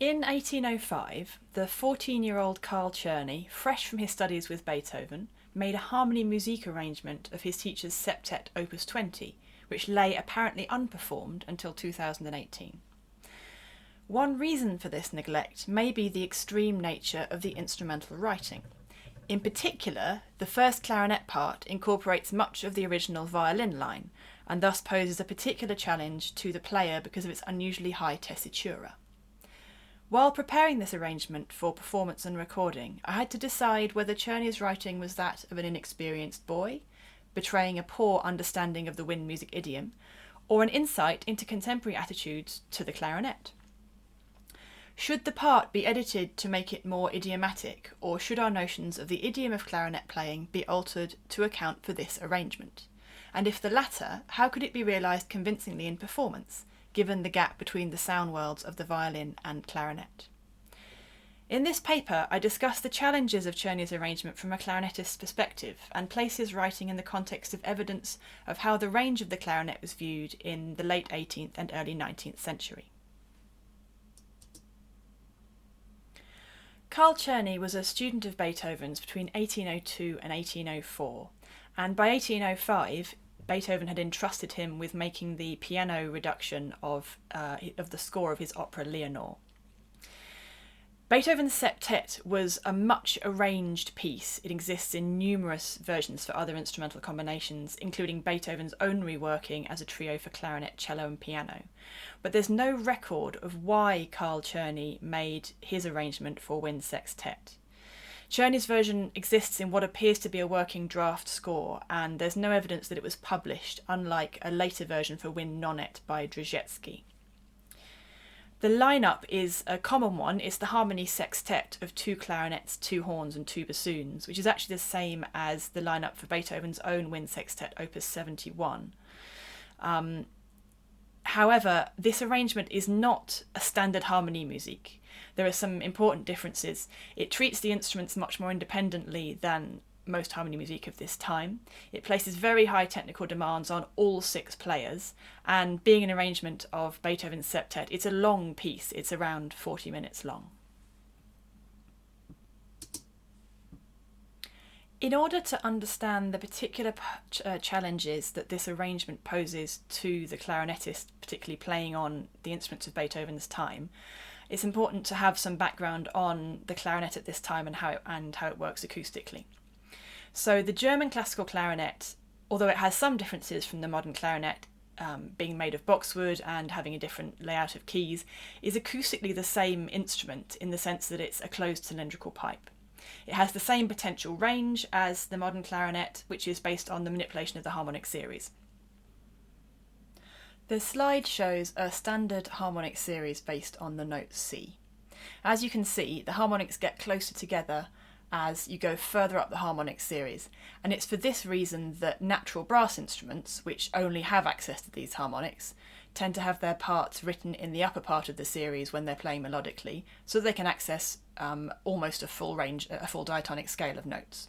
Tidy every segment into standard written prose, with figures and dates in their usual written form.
In 1805, the 14-year-old Carl Czerny, fresh from his studies with Beethoven, made a Harmoniemusik arrangement of his teacher's Septet Opus 20, which lay apparently unperformed until 2018. One reason for this neglect may be the extreme nature of the instrumental writing. In particular, the first clarinet part incorporates much of the original violin line, and thus poses a particular challenge to the player because of its unusually high tessitura. While preparing this arrangement for performance and recording, I had to decide whether Czerny's writing was that of an inexperienced boy, betraying a poor understanding of the wind music idiom, or an insight into contemporary attitudes to the clarinet. Should the part be edited to make it more idiomatic, or should our notions of the idiom of clarinet playing be altered to account for this arrangement? And if the latter, how could it be realised convincingly in performance, given the gap between the sound worlds of the violin and clarinet? In this paper, I discuss the challenges of Czerny's arrangement from a clarinetist's perspective and place his writing in the context of evidence of how the range of the clarinet was viewed in the late 18th and early 19th century. Carl Czerny was a student of Beethoven's between 1802 and 1804, and by 1805, Beethoven had entrusted him with making the piano reduction of the score of his opera Leonore. Beethoven's Septet was a much arranged piece. It exists in numerous versions for other instrumental combinations, including Beethoven's own reworking as a trio for clarinet, cello and piano. But there's no record of why Carl Czerny made his arrangement for wind sextet. Czerny's version exists in what appears to be a working draft score, and there's no evidence that it was published, unlike a later version for wind nonet by Drzeżecki. The lineup is a common one. It's the harmony sextet of 2 clarinets, 2 horns and 2 bassoons, which is actually the same as the lineup for Beethoven's own wind sextet, Opus 71. However, this arrangement is not a standard Harmoniemusik. There are some important differences. It treats the instruments much more independently than most Harmoniemusik of this time. It places very high technical demands on all 6 players, and being an arrangement of Beethoven's Septet, it's a long piece. It's around 40 minutes long. In order to understand the particular challenges that this arrangement poses to the clarinetist, particularly playing on the instruments of Beethoven's time, it's important to have some background on the clarinet at this time and how it works acoustically. So the German classical clarinet, although it has some differences from the modern clarinet, being made of boxwood and having a different layout of keys, is acoustically the same instrument in the sense that it's a closed cylindrical pipe. It has the same potential range as the modern clarinet, which is based on the manipulation of the harmonic series. The slide shows a standard harmonic series based on the note C. As you can see, the harmonics get closer together as you go further up the harmonic series, and it's for this reason that natural brass instruments, which only have access to these harmonics, tend to have their parts written in the upper part of the series when they're playing melodically, so they can access almost a full diatonic scale of notes.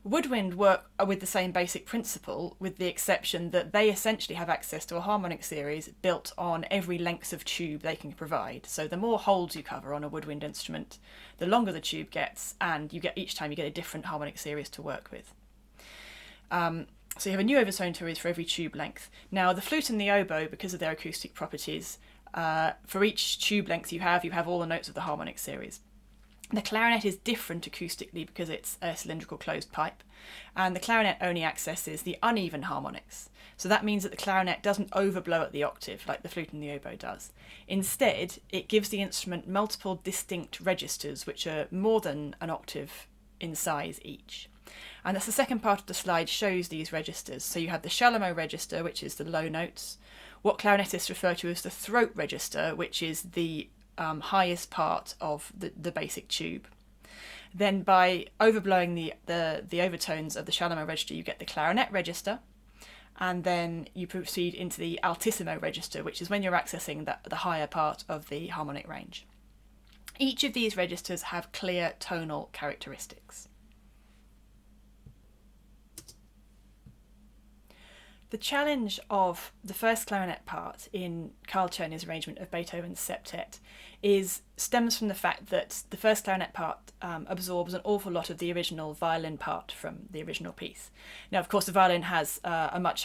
Woodwind work with the same basic principle, with the exception that they essentially have access to a harmonic series built on every length of tube they can provide. So the more holes you cover on a woodwind instrument, the longer the tube gets, and each time you get a different harmonic series to work with. So you have a new overtone series for every tube length. Now the flute and the oboe, because of their acoustic properties, for each tube length you have all the notes of the harmonic series. The clarinet is different acoustically because it's a cylindrical closed pipe, and the clarinet only accesses the uneven harmonics. So that means that the clarinet doesn't overblow at the octave like the flute and the oboe does. Instead, it gives the instrument multiple distinct registers, which are more than an octave in size each. And that's the second part of the slide shows these registers. So you have the Chalumeau register, which is the low notes, what clarinetists refer to as the throat register, which is the highest part of the basic tube. Then by overblowing the overtones of the Chalumeau register, you get the clarinet register, and then you proceed into the altissimo register, which is when you're accessing the higher part of the harmonic range. Each of these registers have clear tonal characteristics. The challenge of the first clarinet part in Carl Czerny's arrangement of Beethoven's septet stems from the fact that the first clarinet part absorbs an awful lot of the original violin part from the original piece. Now, of course, the violin has a much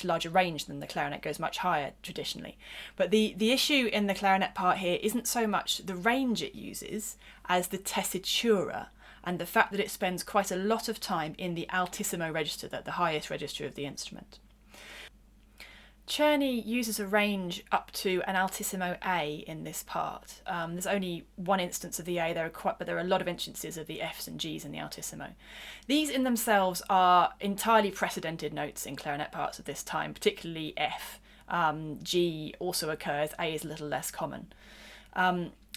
larger range than the clarinet, goes much higher traditionally. But the issue in the clarinet part here isn't so much the range it uses as the tessitura, and the fact that it spends quite a lot of time in the altissimo register, the highest register of the instrument. Czerny uses a range up to an altissimo A in this part. There's only one instance of the A, but there are a lot of instances of the Fs and Gs in the altissimo. These in themselves are entirely precedented notes in clarinet parts of this time, particularly F. G also occurs, A is a little less common.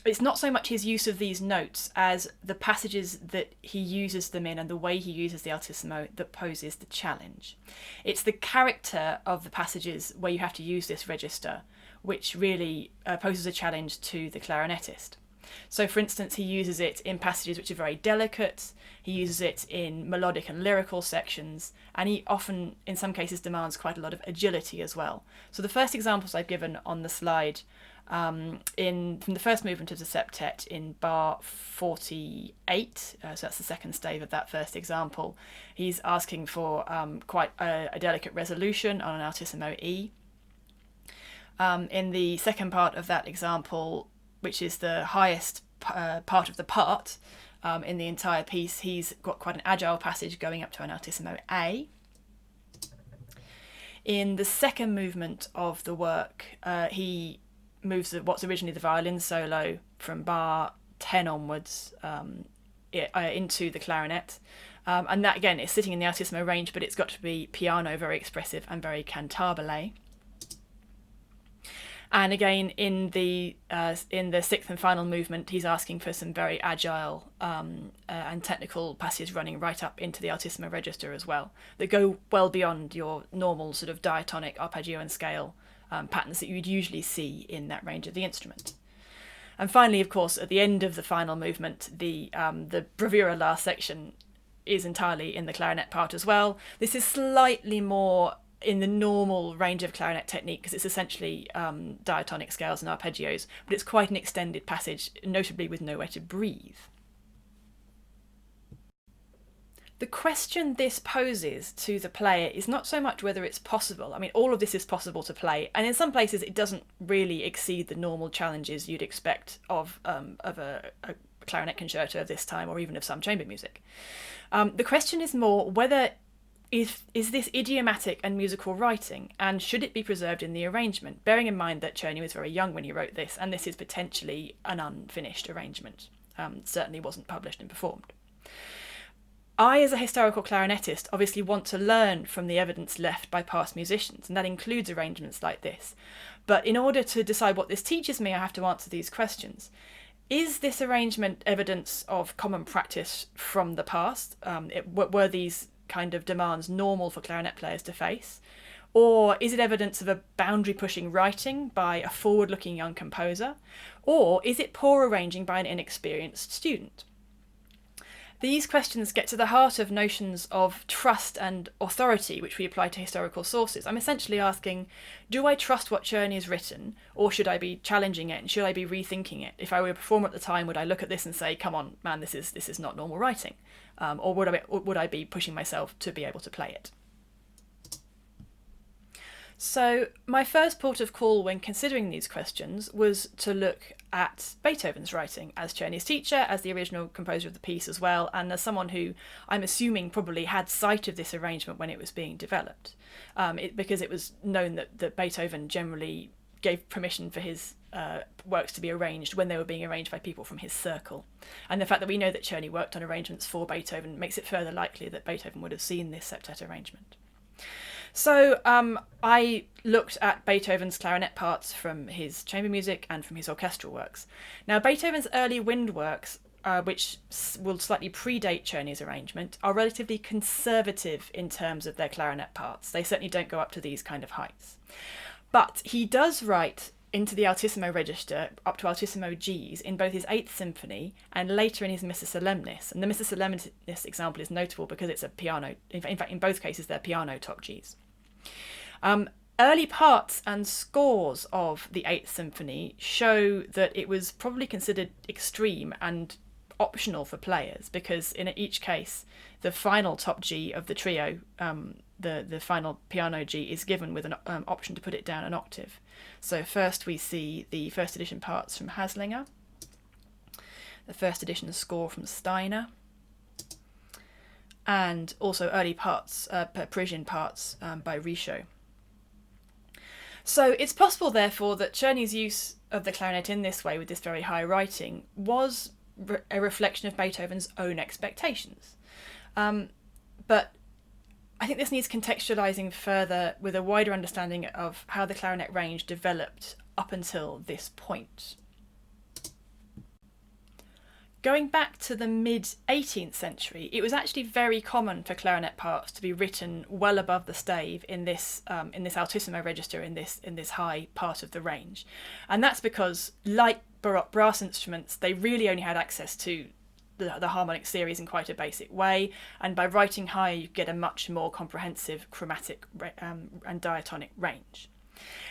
It's not so much his use of these notes as the passages that he uses them in and the way he uses the altissimo that poses the challenge. It's the character of the passages where you have to use this register which really poses a challenge to the clarinetist. So, for instance, he uses it in passages which are very delicate, he uses it in melodic and lyrical sections, and he often, in some cases, demands quite a lot of agility as well. So the first examples I've given on the slide from the first movement of the septet in bar 48, so that's the second stave of that first example, he's asking for quite a delicate resolution on an altissimo E. In the second part of that example, which is the highest part of the part in the entire piece, he's got quite an agile passage going up to an altissimo A. In the second movement of the work, he moves what's originally the violin solo from bar 10 onwards into the clarinet. And that, again, is sitting in the altissimo range, but it's got to be piano, very expressive and very cantabile. And again, in the sixth and final movement, he's asking for some very agile and technical passages running right up into the altissimo register as well, that go well beyond your normal sort of diatonic, arpeggio and scale patterns that you'd usually see in that range of the instrument. And finally, of course, at the end of the final movement, the bravura last section is entirely in the clarinet part as well. This is slightly more in the normal range of clarinet technique because it's essentially diatonic scales and arpeggios, but it's quite an extended passage, notably with nowhere to breathe. The question this poses to the player is not so much whether it's possible. I mean, all of this is possible to play, and in some places it doesn't really exceed the normal challenges you'd expect of a clarinet concerto of this time, or even of some chamber music. The question is more whether is this idiomatic and musical writing, and should it be preserved in the arrangement, bearing in mind that Czerny was very young when he wrote this, and this is potentially an unfinished arrangement. Certainly wasn't published and performed. I, as a historical clarinetist, obviously want to learn from the evidence left by past musicians, and that includes arrangements like this. But in order to decide what this teaches me, I have to answer these questions. Is this arrangement evidence of common practice from the past? Were these kind of demands normal for clarinet players to face? Or is it evidence of a boundary-pushing writing by a forward-looking young composer? Or is it poor arranging by an inexperienced student? These questions get to the heart of notions of trust and authority, which we apply to historical sources. I'm essentially asking, do I trust what Czerny has written, or should I be challenging it, and should I be rethinking it? If I were a performer at the time, would I look at this and say, come on, man, this is not normal writing? Or would I be pushing myself to be able to play it? So my first port of call when considering these questions was to look at Beethoven's writing as Czerny's teacher, as the original composer of the piece as well, and as someone who I'm assuming probably had sight of this arrangement when it was being developed, because it was known that Beethoven generally gave permission for his works to be arranged when they were being arranged by people from his circle. And the fact that we know that Czerny worked on arrangements for Beethoven makes it further likely that Beethoven would have seen this septet arrangement. So I looked at Beethoven's clarinet parts from his chamber music and from his orchestral works. Now, Beethoven's early wind works, which will slightly predate Czerny's arrangement, are relatively conservative in terms of their clarinet parts. They certainly don't go up to these kind of heights. But he does write into the altissimo register up to altissimo Gs in both his 8th Symphony and later in his Missa Solemnis. And the Missa Solemnis example is notable because it's a piano, in fact in both cases they're piano top Gs. Early parts and scores of the Eighth Symphony show that it was probably considered extreme and optional for players, because in each case the final top G of the trio, the final piano G, is given with an option to put it down an octave. So first we see the first edition parts from Haslinger, the first edition score from Steiner, and also early parts, Parisian parts by Richaud. So it's possible, therefore, that Czerny's use of the clarinet in this way, with this very high writing, was a reflection of Beethoven's own expectations. But I think this needs contextualising further with a wider understanding of how the clarinet range developed up until this point. Going back to the mid-18th century, it was actually very common for clarinet parts to be written well above the stave in this altissimo register, in this high part of the range, and that's because, like Baroque brass instruments, they really only had access to the harmonic series in quite a basic way, and by writing higher you get a much more comprehensive chromatic and diatonic range.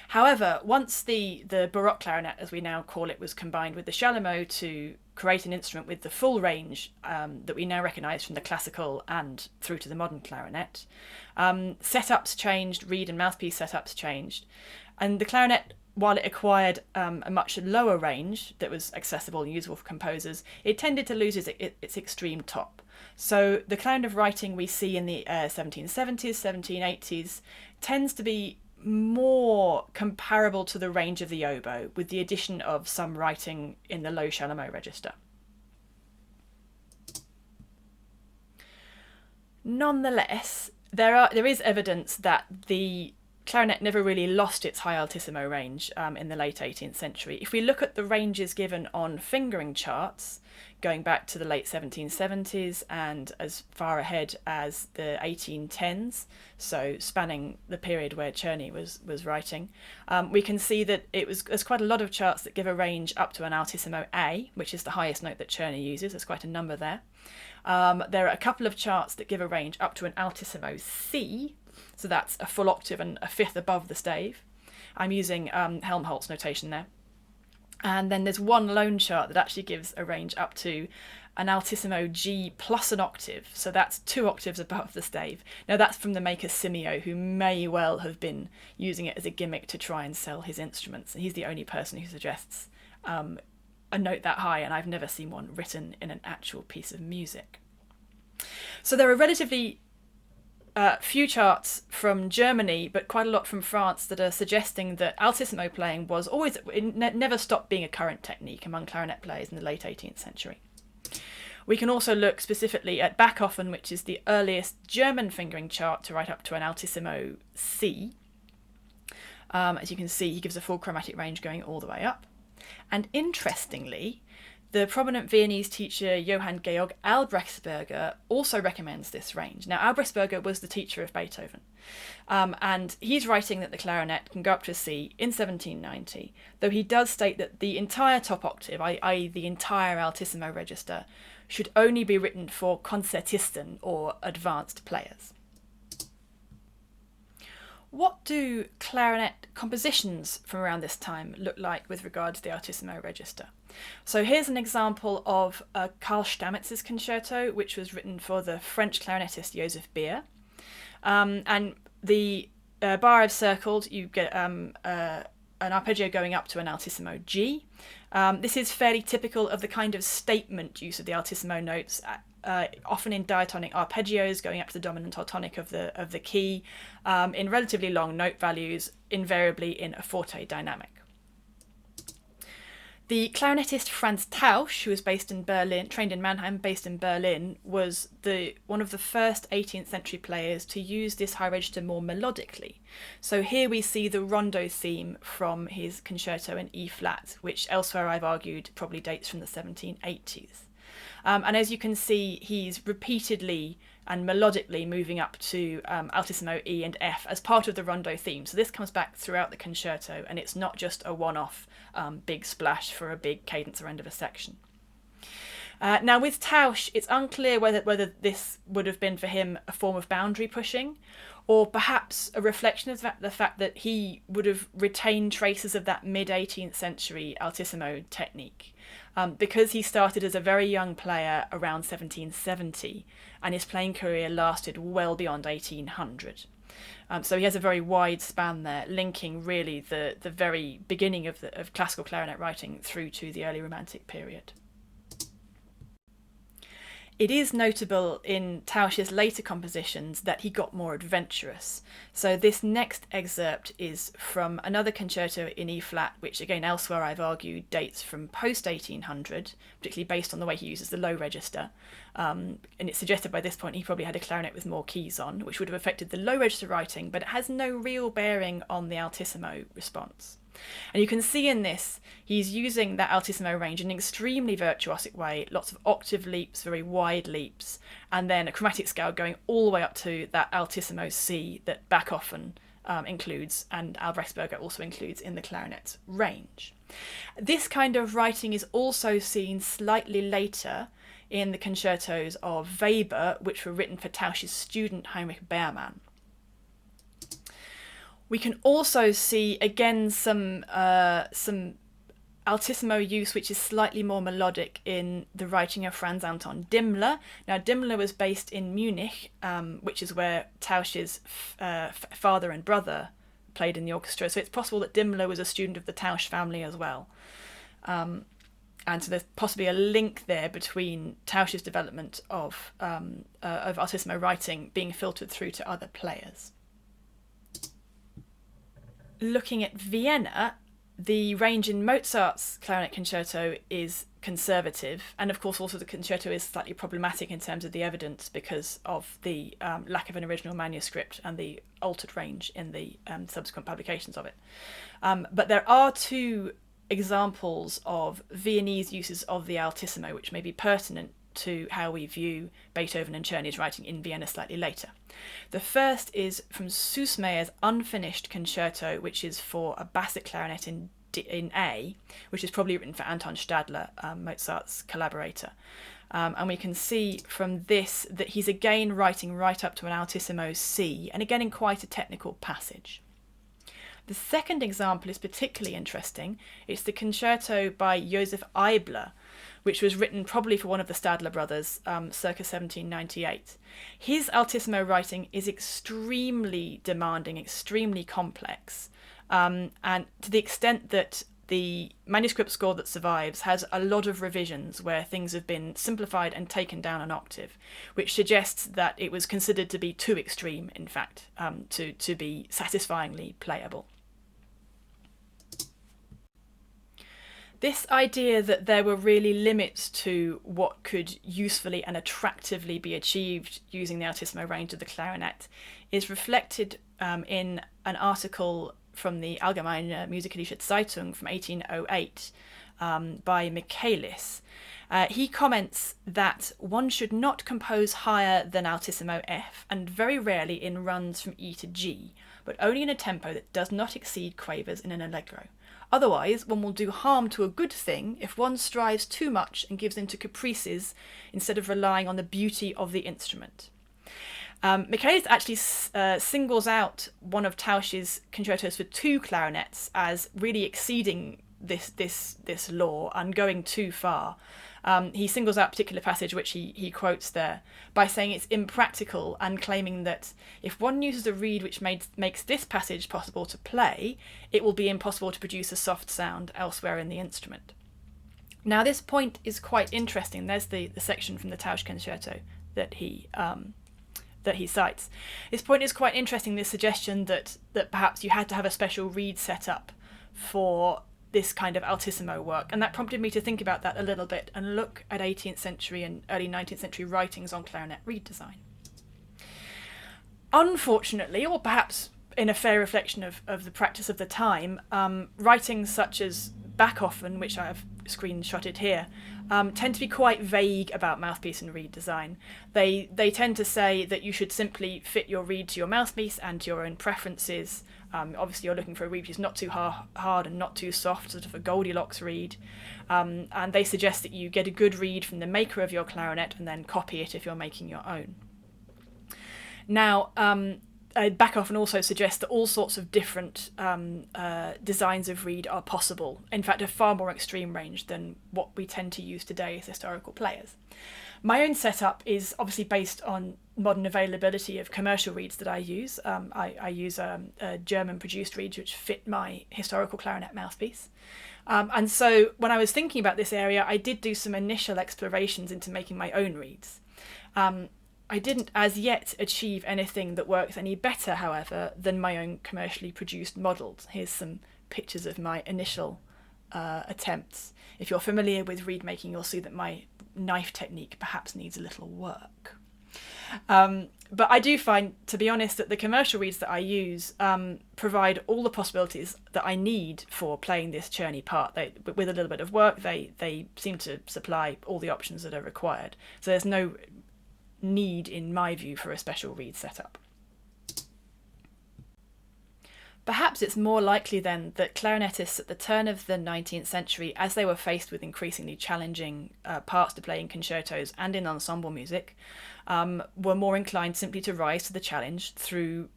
However, once the Baroque clarinet, as we now call it, was combined with the chalumeau to create an instrument with the full range that we now recognise from the classical and through to the modern clarinet, setups changed, reed and mouthpiece setups changed, and the clarinet, while it acquired a much lower range that was accessible and usable for composers, it tended to lose its extreme top. So the kind of writing we see in the 1770s, 1780s tends to be more comparable to the range of the oboe, with the addition of some writing in the low chalumeau register. Nonetheless, there is evidence that the clarinet never really lost its high altissimo range in the late 18th century. If we look at the ranges given on fingering charts, going back to the late 1770s and as far ahead as the 1810s, so spanning the period where Czerny was writing, we can see that there's quite a lot of charts that give a range up to an altissimo A, which is the highest note that Czerny uses. There's quite a number there. There are a couple of charts that give a range up to an altissimo C, so that's a full octave and a fifth above the stave. I'm using Helmholtz notation there. And then there's one lone chart that actually gives a range up to an altissimo G plus an octave, so that's 2 octaves above the stave. Now that's from the maker Simeo, who may well have been using it as a gimmick to try and sell his instruments, and he's the only person who suggests a note that high, and I've never seen one written in an actual piece of music. So there are relatively few charts from Germany, but quite a lot from France, that are suggesting that altissimo playing was always, never stopped being a current technique among clarinet players in the late 18th century. We can also look specifically at Bachofen, which is the earliest German fingering chart to write up to an altissimo C. As you can see, he gives a full chromatic range going all the way up. And interestingly, the prominent Viennese teacher Johann Georg Albrechtsberger also recommends this range. Now, Albrechtsberger was the teacher of Beethoven, and he's writing that the clarinet can go up to a C in 1790, though he does state that the entire top octave, i.e. the entire altissimo register, should only be written for Konzertisten, or advanced players. What do clarinet compositions from around this time look like with regard to the altissimo register? So here's an example of Carl Stammetz's concerto, which was written for the French clarinetist Joseph Beer. And the bar I've circled, you get an arpeggio going up to an altissimo G. This is fairly typical of the kind of statement use of the altissimo notes, often in diatonic arpeggios going up to the dominant or tonic of the key, in relatively long note values, invariably in a forte dynamic. The clarinetist Franz Tausch, who was based in Berlin, trained in Mannheim, based in Berlin, was one of the first 18th century players to use this high register more melodically. So here we see the rondo theme from his concerto in E flat, which elsewhere I've argued probably dates from the 1780s. And as you can see, he's repeatedly and melodically moving up to altissimo E and F as part of the rondo theme. So this comes back throughout the concerto, and it's not just a one-off big splash for a big cadence or end of a section. Now with Tausch, it's unclear whether this would have been for him a form of boundary pushing, or perhaps a reflection of the fact that he would have retained traces of that mid-18th century altissimo technique, because he started as a very young player around 1770 and his playing career lasted well beyond 1800. So he has a very wide span there, linking really the very beginning of classical clarinet writing through to the early Romantic period. It is notable in Tausch's later compositions that he got more adventurous. So this next excerpt is from another concerto in E-flat, which again elsewhere I've argued dates from post-1800, particularly based on the way he uses the low register. And it's suggested by this point he probably had a clarinet with more keys on, which would have affected the low register writing, but it has no real bearing on the altissimo response. And you can see in this, he's using that altissimo range in an extremely virtuosic way, lots of octave leaps, very wide leaps, and then a chromatic scale going all the way up to that altissimo C that Bachofen includes, and Albrechtsberger also includes in the clarinet range. This kind of writing is also seen slightly later in the concertos of Weber, which were written for Tausch's student Heinrich Beermann. We can also see again some altissimo use, which is slightly more melodic in the writing of Franz Anton Dimmler. Now, Dimmler was based in Munich, which is where Tausch's father and brother played in the orchestra. So it's possible that Dimmler was a student of the Tausch family as well. And so there's possibly a link there between Tausch's development of altissimo writing being filtered through to other players. Looking at Vienna, the range in Mozart's clarinet concerto is conservative, and of course also the concerto is slightly problematic in terms of the evidence because of the lack of an original manuscript and the altered range in the subsequent publications of it. But there are two examples of Viennese uses of the altissimo which may be pertinent to how we view Beethoven and Czerny's writing in Vienna slightly later. The first is from Süssmayer's unfinished concerto, which is for a bassett clarinet in A, which is probably written for Anton Stadler, Mozart's collaborator. And we can see from this that he's again writing right up to an altissimo C, and again in quite a technical passage. The second example is particularly interesting. It's the concerto by Joseph Eibler, which was written probably for one of the Stadler brothers, circa 1798. His altissimo writing is extremely demanding, extremely complex, and to the extent that the manuscript score that survives has a lot of revisions where things have been simplified and taken down an octave, which suggests that it was considered to be too extreme, in fact, to be satisfyingly playable. This idea that there were really limits to what could usefully and attractively be achieved using the altissimo range of the clarinet is reflected in an article from the Allgemeine Musikalische Zeitung from 1808 by Michaelis. He comments that one should not compose higher than altissimo F, and very rarely in runs from E to G, but only in a tempo that does not exceed quavers in an allegro. Otherwise, one will do harm to a good thing if one strives too much and gives in to caprices instead of relying on the beauty of the instrument. Michaelis actually singles out one of Tausch's concertos for two clarinets as really exceeding this law and going too far. He singles out a particular passage which he quotes there by saying it's impractical and claiming that if one uses a reed which makes this passage possible to play, it will be impossible to produce a soft sound elsewhere in the instrument. Now this point is quite interesting. There's the section from the Tausch concerto that he cites. This point is quite interesting, this suggestion that perhaps you had to have a special reed set up for this kind of altissimo work, and that prompted me to think about that a little bit and look at 18th century and early 19th century writings on clarinet reed design. Unfortunately, or perhaps in a fair reflection of the practice of the time, writings such as Bachofen, which I have screenshotted here, tend to be quite vague about mouthpiece and reed design. They tend to say that you should simply fit your reed to your mouthpiece and to your own preferences. Obviously you're looking for a reed which is not too hard and not too soft, sort of a Goldilocks reed. And they suggest that you get a good reed from the maker of your clarinet and then copy it if you're making your own. Now, back off and also suggest that all sorts of different designs of reed are possible. In fact, a far more extreme range than what we tend to use today as historical players. My own setup is obviously based on modern availability of commercial reeds that I use. I use a German-produced reeds which fit my historical clarinet mouthpiece. And so when I was thinking about this area, I did do some initial explorations into making my own reeds. I didn't as yet achieve anything that works any better, however, than my own commercially produced models. Here's some pictures of my initial attempts. If you're familiar with reed making, you'll see that my knife technique perhaps needs a little work. But I do find, to be honest, that the commercial reeds that I use provide all the possibilities that I need for playing this Czerny part. With a little bit of work, they seem to supply all the options that are required. So there's no need, in my view, for a special reed setup. Perhaps it's more likely then that clarinetists at the turn of the 19th century, as they were faced with increasingly challenging parts to play in concertos and in ensemble music, were more inclined simply to rise to the challenge through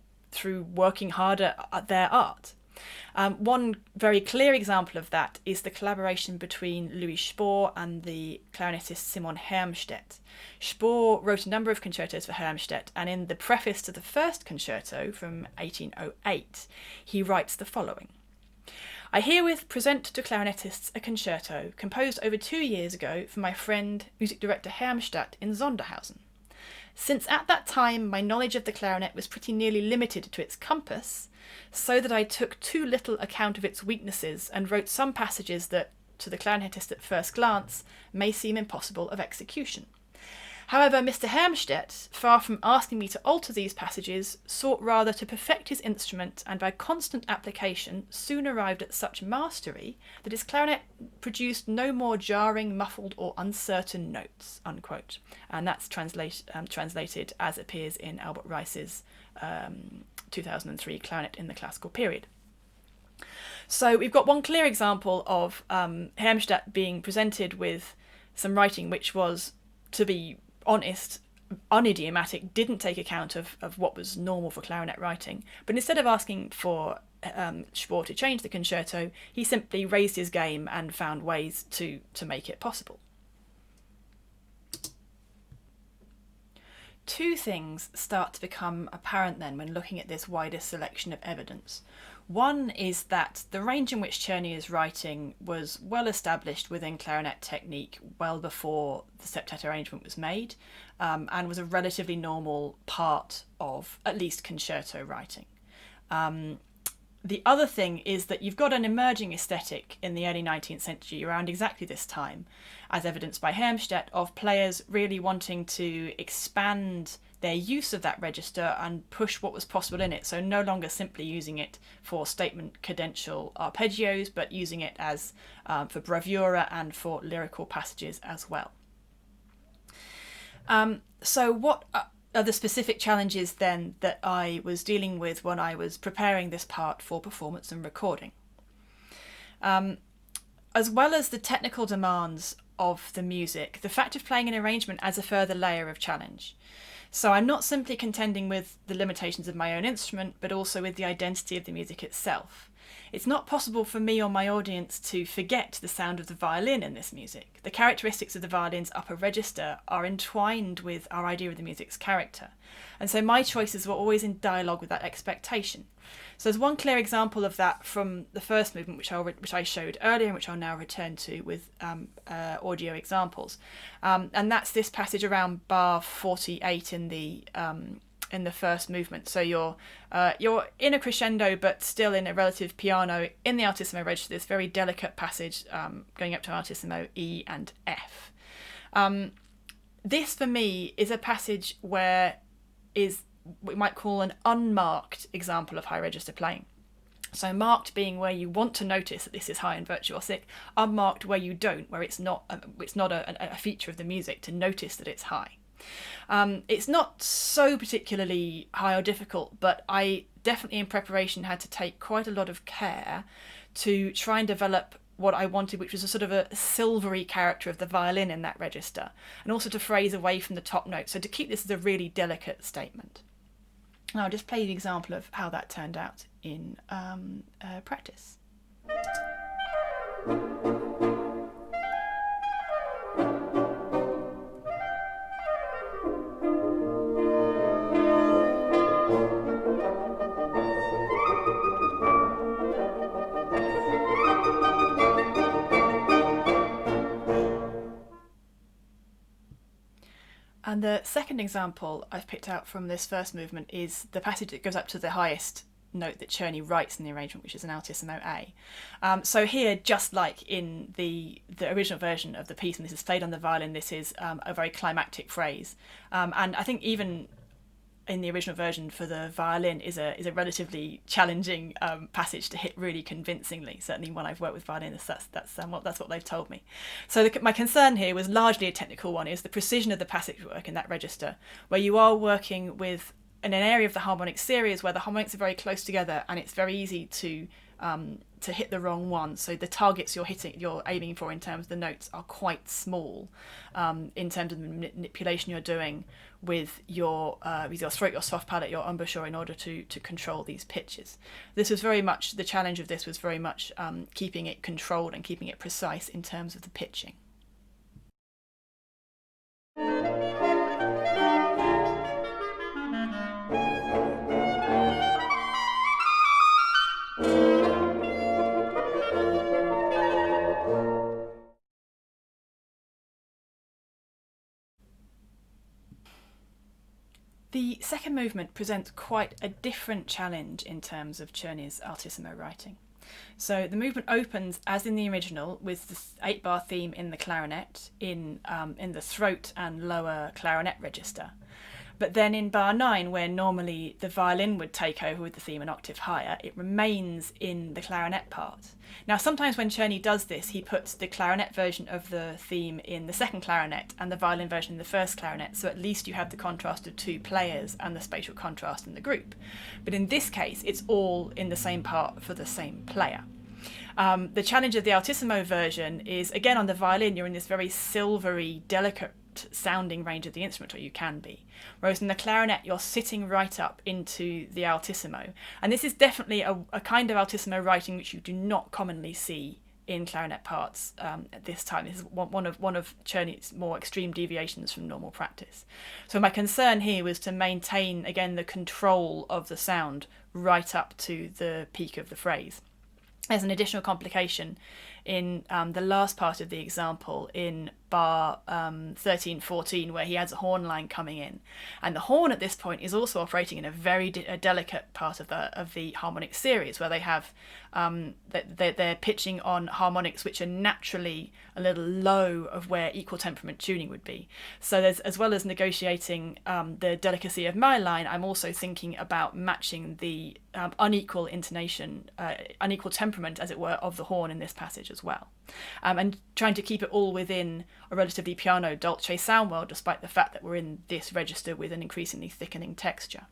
working harder at their art. One very clear example of that is the collaboration between Louis Spohr and the clarinetist Simon Hermstedt. Spohr wrote a number of concertos for Hermstedt, and in the preface to the first concerto from 1808, he writes the following: "I herewith present to clarinetists a concerto composed over 2 years ago for my friend, music director Hermstedt in Sondershausen. Since at that time my knowledge of the clarinet was pretty nearly limited to its compass, so that I took too little account of its weaknesses and wrote some passages that, to the clarinetist at first glance, may seem impossible of execution. However, Mr. Hermstedt, far from asking me to alter these passages, sought rather to perfect his instrument, and by constant application soon arrived at such mastery that his clarinet produced no more jarring, muffled or uncertain notes," unquote. And that's translated as appears in Albert Rice's 2003 Clarinet in the Classical Period. So we've got one clear example of Hermstedt being presented with some writing which was, to be honest, unidiomatic, didn't take account of what was normal for clarinet writing. But instead of asking for Spohr to change the concerto, he simply raised his game and found ways to make it possible. Two things start to become apparent then when looking at this wider selection of evidence. One is that the range in which Czerny is writing was well established within clarinet technique well before the septet arrangement was made, and was a relatively normal part of at least concerto writing. The other thing is that you've got an emerging aesthetic in the early 19th century around exactly this time, as evidenced by Hermstedt, of players really wanting to expand their use of that register and push what was possible in it. So no longer simply using it for statement cadential arpeggios, but using it as for bravura and for lyrical passages as well. So what are the specific challenges then that I was dealing with when I was preparing this part for performance and recording? As well as the technical demands of the music, the fact of playing an arrangement adds a further layer of challenge. So I'm not simply contending with the limitations of my own instrument, but also with the identity of the music itself. It's not possible for me or my audience to forget the sound of the violin in this music. The characteristics of the violin's upper register are entwined with our idea of the music's character. And so my choices were always in dialogue with that expectation. So there's one clear example of that from the first movement, which I showed earlier and which I'll now return to with audio examples. And that's this passage around bar 48 in the first movement. So you're in a crescendo, but still in a relative piano in the altissimo register, this very delicate passage going up to altissimo E and F. This for me is a passage where is what we might call an unmarked example of high register playing. So marked being where you want to notice that this is high and virtuosic, unmarked where you don't, where it's not a feature of the music to notice that it's high. It's not so particularly high or difficult, but I definitely in preparation had to take quite a lot of care to try and develop what I wanted, which was a sort of a silvery character of the violin in that register, and also to phrase away from the top note, so to keep this as a really delicate statement. And I'll just play the example of how that turned out in practice. And the second example I've picked out from this first movement is the passage that goes up to the highest note that Czerny writes in the arrangement, which is an altissimo A. So here, just like in the original version of the piece, and this is played on the violin, this is a very climactic phrase. And I think even in the original version for the violin is a relatively challenging passage to hit really convincingly. Certainly when I've worked with violinists, that's what they've told me. So my concern here was largely a technical one, is the precision of the passage work in that register, where you are working with in an area of the harmonic series where the harmonics are very close together, and it's very easy to hit the wrong one. So the targets you're aiming for in terms of the notes are quite small in terms of the manipulation you're doing with your throat, your soft palate, your embouchure in order to control these pitches. This was very much, the challenge of this was very much keeping it controlled and keeping it precise in terms of the pitching. The second movement presents quite a different challenge in terms of Czerny's altissimo writing. So the movement opens, as in the original, with the 8-bar theme in the clarinet, in the throat and lower clarinet register. But then in bar 9, where normally the violin would take over with the theme an octave higher, it remains in the clarinet part. Now, sometimes when Czerny does this, he puts the clarinet version of the theme in the second clarinet and the violin version in the first clarinet, so at least you have the contrast of two players and the spatial contrast in the group. But in this case, it's all in the same part for the same player. The challenge of the altissimo version is, again, on the violin, you're in this very silvery, delicate sounding range of the instrument, or you can be, whereas in the clarinet you're sitting right up into the altissimo, and this is definitely a kind of altissimo writing which you do not commonly see in clarinet parts at this time. This is one of Czerny's more extreme deviations from normal practice. So my concern here was to maintain again the control of the sound right up to the peak of the phrase. There's an additional complication in the last part of the example in bar 13-14, where he has a horn line coming in, and the horn at this point is also operating in a very delicate part of the harmonic series, where they have they're pitching on harmonics which are naturally a little low of where equal temperament tuning would be. So there's, as well as negotiating the delicacy of my line, I'm also thinking about matching the unequal intonation, unequal temperament, as it were, of the horn in this passage as well, and trying to keep it all within a relatively piano dolce sound world, despite the fact that we're in this register with an increasingly thickening texture.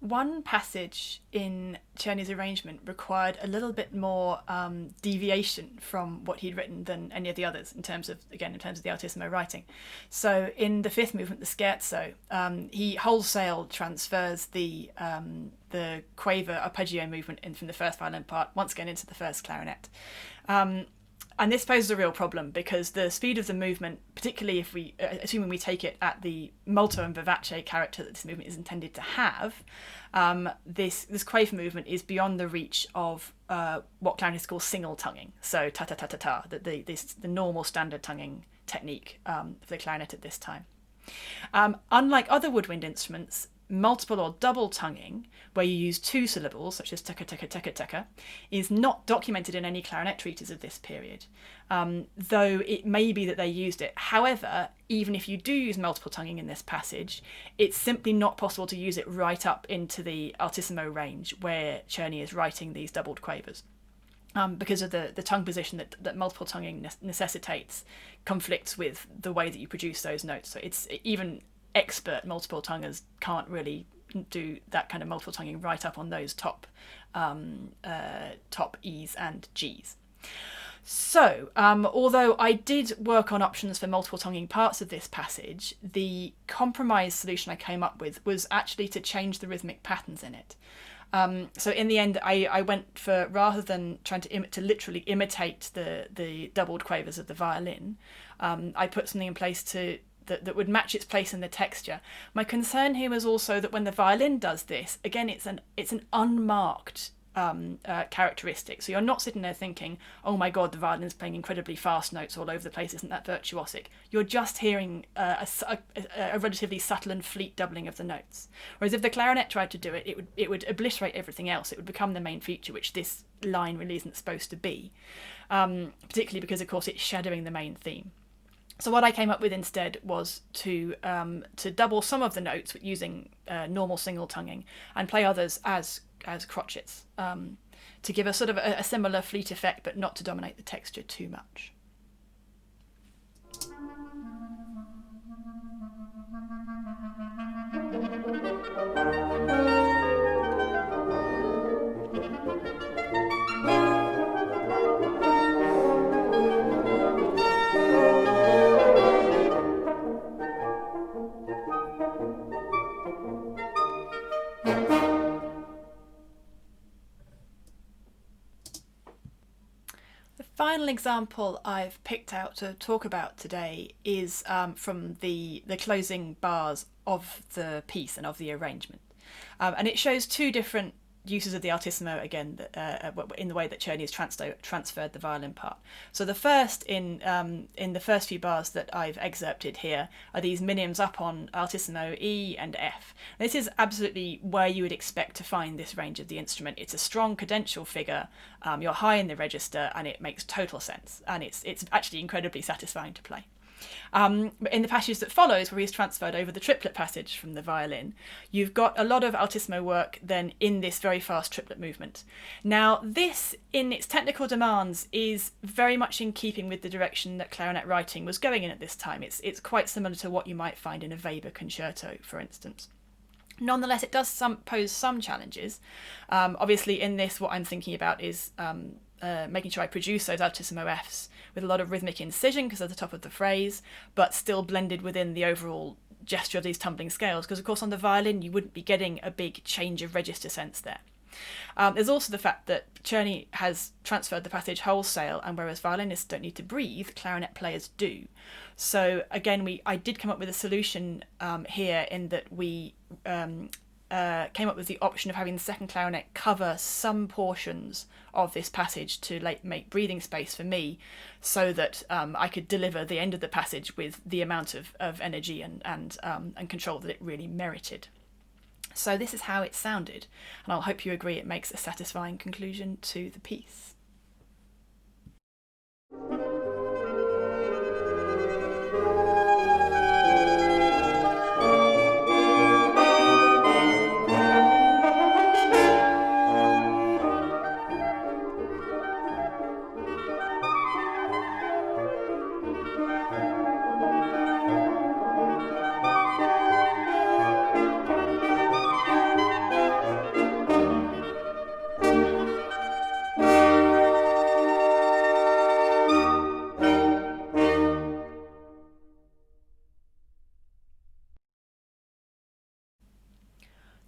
one passage in Czerny's arrangement required a little bit more deviation from what he'd written than any of the others in terms of the altissimo writing. So in the fifth movement, the scherzo, he wholesale transfers the quaver arpeggio movement in from the first violin part once again into the first clarinet. And this poses a real problem because the speed of the movement, particularly if we, assuming we take it at the molto and vivace character that this movement is intended to have, this quaver movement is beyond the reach of what clarinetists call single tonguing. So ta ta ta ta ta, the normal standard tonguing technique for the clarinet at this time. Unlike other woodwind instruments, multiple or double tonguing, where you use two syllables, such as teka teka teka teka, is not documented in any clarinet treatises of this period, though it may be that they used it. However, even if you do use multiple tonguing in this passage, it's simply not possible to use it right up into the altissimo range where Czerny is writing these doubled quavers. Because of the tongue position that multiple tonguing necessitates conflicts with the way that you produce those notes. So it's even expert multiple tonguers can't really do that kind of multiple tonguing right up on those top E's and G's. So, although I did work on options for multiple tonguing parts of this passage, the compromise solution I came up with was actually to change the rhythmic patterns in it. So in the end, I went for, rather than trying to literally imitate the doubled quavers of the violin, I put something in place that would match its place in the texture. My concern here was also that when the violin does this, again, it's an unmarked characteristic. So you're not sitting there thinking, oh my god, the violin's playing incredibly fast notes all over the place, isn't that virtuosic? You're just hearing a relatively subtle and fleet doubling of the notes. Whereas if the clarinet tried to do it, it would obliterate everything else. It would become the main feature, which this line really isn't supposed to be, particularly because, of course, it's shadowing the main theme. So what I came up with instead was to double some of the notes using normal single tonguing and play others as crotchets to give a sort of a similar fleet effect, but not to dominate the texture too much. Final example I've picked out to talk about today is from the closing bars of the piece and of the arrangement. And it shows two different uses of the altissimo again in the way that Czerny has transferred the violin part. So the first in the first few bars that I've excerpted here are these minims up on altissimo E and F. This is absolutely where you would expect to find this range of the instrument. It's a strong cadential figure, you're high in the register, and it makes total sense, and it's actually incredibly satisfying to play. But in the passage that follows, where he's transferred over the triplet passage from the violin, you've got a lot of altissimo work then in this very fast triplet movement. Now, this, in its technical demands, is very much in keeping with the direction that clarinet writing was going in at this time. It's quite similar to what you might find in a Weber concerto, for instance. Nonetheless, it does pose some challenges. Obviously, in this, what I'm thinking about is making sure I produce those altissimo Fs with a lot of rhythmic incision because they're the top of the phrase, but still blended within the overall gesture of these tumbling scales, because of course on the violin you wouldn't be getting a big change of register sense there. There's also the fact that Czerny has transferred the passage wholesale, and whereas violinists don't need to breathe, clarinet players do. So again, I did come up with a solution here in that we came up with the option of having the second clarinet cover some portions of this passage to make breathing space for me, so that I could deliver the end of the passage with the amount of energy and control that it really merited. So this is how it sounded, and I hope you agree it makes a satisfying conclusion to the piece.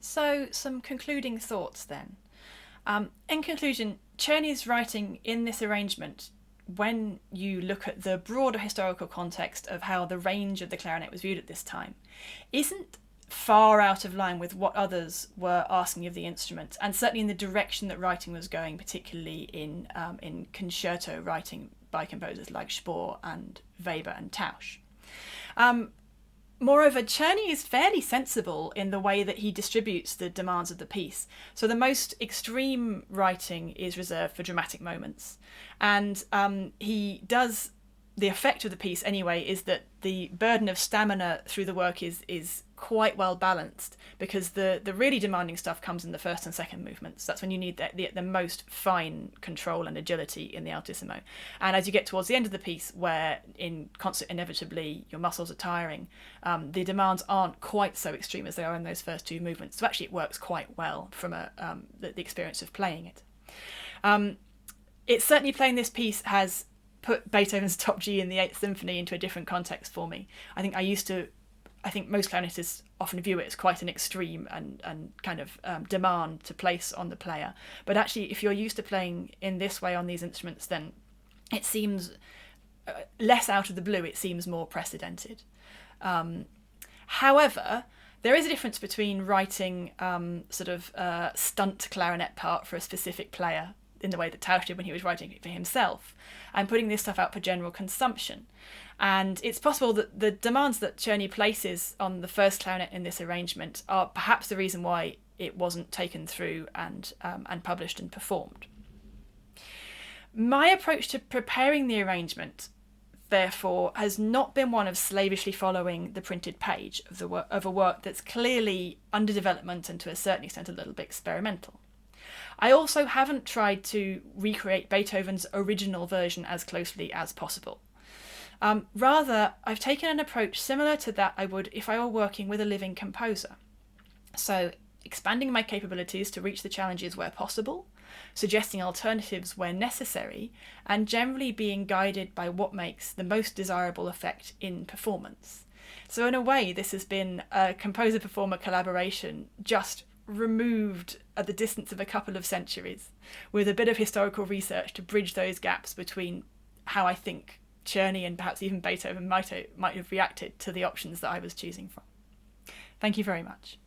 So, some concluding thoughts then. In conclusion, Czerny's writing in this arrangement, when you look at the broader historical context of how the range of the clarinet was viewed at this time, isn't far out of line with what others were asking of the instrument, and certainly in the direction that writing was going, particularly in concerto writing by composers like Spohr and Weber and Tausch. Moreover, Czerny is fairly sensible in the way that he distributes the demands of the piece. So the most extreme writing is reserved for dramatic moments. And he does, the effect of the piece anyway, is that the burden of stamina through the work is quite well balanced, because the really demanding stuff comes in the first and second movements. That's when you need the most fine control and agility in the altissimo. And as you get towards the end of the piece, where in concert inevitably your muscles are tiring, the demands aren't quite so extreme as they are in those first two movements. So actually it works quite well from the experience of playing it. It's certainly, playing this piece has put Beethoven's Top G in the Eighth Symphony into a different context for me. I think most clarinetists often view it as quite an extreme and kind of demand to place on the player. But actually, if you're used to playing in this way on these instruments, then it seems less out of the blue, it seems more precedented. However, there is a difference between writing stunt clarinet part for a specific player, in the way that Tausch did when he was writing it for himself, and putting this stuff out for general consumption. And it's possible that the demands that Czerny places on the first clarinet in this arrangement are perhaps the reason why it wasn't taken through and published and performed. My approach to preparing the arrangement, therefore, has not been one of slavishly following the printed page of a work that's clearly under development and to a certain extent a little bit experimental. I also haven't tried to recreate Beethoven's original version as closely as possible. Rather, I've taken an approach similar to that I would if I were working with a living composer. So, expanding my capabilities to reach the challenges where possible, suggesting alternatives where necessary, and generally being guided by what makes the most desirable effect in performance. So in a way, this has been a composer-performer collaboration just removed at the distance of a couple of centuries, with a bit of historical research to bridge those gaps between how I think Czerny and perhaps even Beethoven might have reacted to the options that I was choosing from. Thank you very much.